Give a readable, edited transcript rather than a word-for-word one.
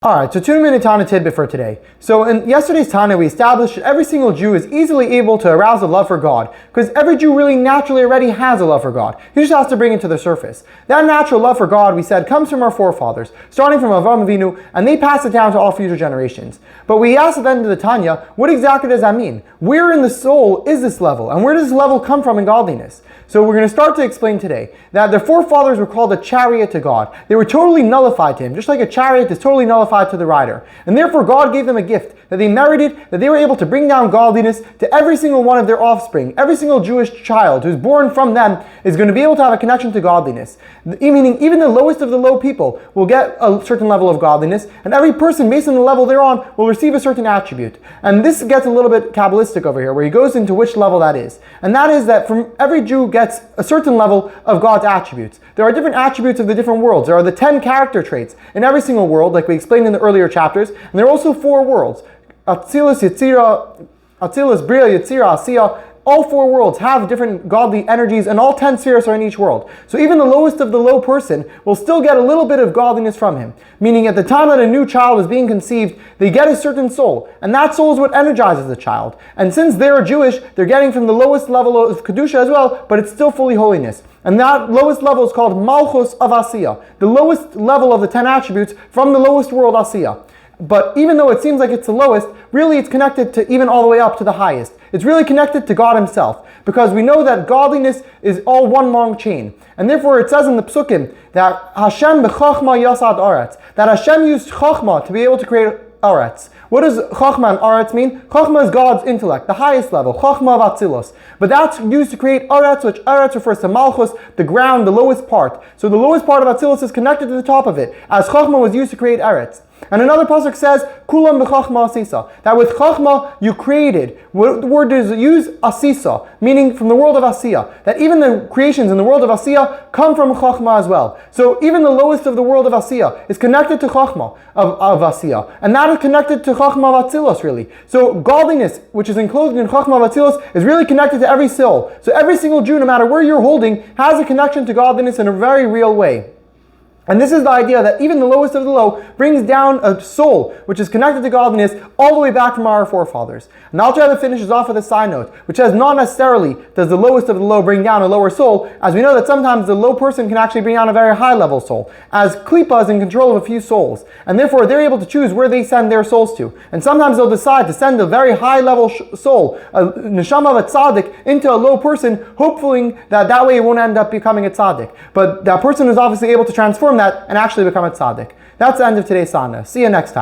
Alright, so 2-minute Tanya tidbit for today. So in yesterday's Tanya, we established that every single Jew is easily able to arouse a love for God, because every Jew really naturally already has a love for God. He just has to bring it to the surface. That natural love for God, we said, comes from our forefathers, starting from Avraham Avinu, and they pass it down to all future generations. But we asked at the end of the Tanya, what exactly does that mean? Where in the soul is this level, and where does this level come from in godliness? So we're going to start to explain today that their forefathers were called a chariot to God. They were totally nullified to Him, just like a chariot is totally nullified to the rider. And therefore God gave them a gift that they merited, that they were able to bring down godliness to every single one of their offspring. Every single Jewish child who's born from them is going to be able to have a connection to godliness. Meaning even the lowest of the low people will get a certain level of godliness, and every person based on the level they're on will receive a certain attribute. And this gets a little bit Kabbalistic over here, where he goes into which level that is. And that is that from every Jew gets a certain level of God's attributes. There are different attributes of the different worlds. There are the 10 character traits in every single world, like we explained in the earlier chapters, and there are also 4 worlds. Atzilus, Bria, Yetzira, Asiya. All 4 worlds have different godly energies, and all 10 spheres are in each world. So even the lowest of the low person will still get a little bit of godliness from him. Meaning at the time that a new child is being conceived, they get a certain soul, and that soul is what energizes the child. And since they're Jewish, they're getting from the lowest level of Kedusha as well, but it's still fully holiness. And that lowest level is called Malchus of Asiya, the lowest level of the 10 attributes from the lowest world Asiya. But even though it seems like it's the lowest, really it's connected to even all the way up to the highest. It's really connected to God Himself, because we know that godliness is all one long chain. And therefore it says in the Psukim that Hashem b'chachma yasad aretz, that Hashem used chachma to be able to create aretz. What does chachma and aretz mean? Chachma is God's intellect, the highest level, chachma of Atzilus. But that's used to create aretz, which aretz refers to malchus, the ground, the lowest part. So the lowest part of Atzilus is connected to the top of it, as chachma was used to create aretz. And another pasuk says, "Kulam b'chachma asisa," that with chachma you created. The word is use asisa, meaning from the world of Asiya. That even the creations in the world of Asiya come from chachma as well. So even the lowest of the world of Asiya is connected to chachma of Asiya, and that is connected to chachma of Atzilus really. So godliness, which is enclosed in chachma of Atzilus, is really connected to every soul. So every single Jew, no matter where you're holding, has a connection to godliness in a very real way. And this is the idea that even the lowest of the low brings down a soul which is connected to godliness all the way back from our forefathers. And I'll try to finish this off with a side note, which says not necessarily does the lowest of the low bring down a lower soul, as we know that sometimes the low person can actually bring down a very high level soul, as Klippa is in control of a few souls, and therefore they're able to choose where they send their souls to. And sometimes they'll decide to send a very high level soul, a neshama of a tzaddik, into a low person, hoping that way it won't end up becoming a tzaddik. But that person is obviously able to transform that and actually become a tzaddik. That's the end of today's Tanya. See you next time.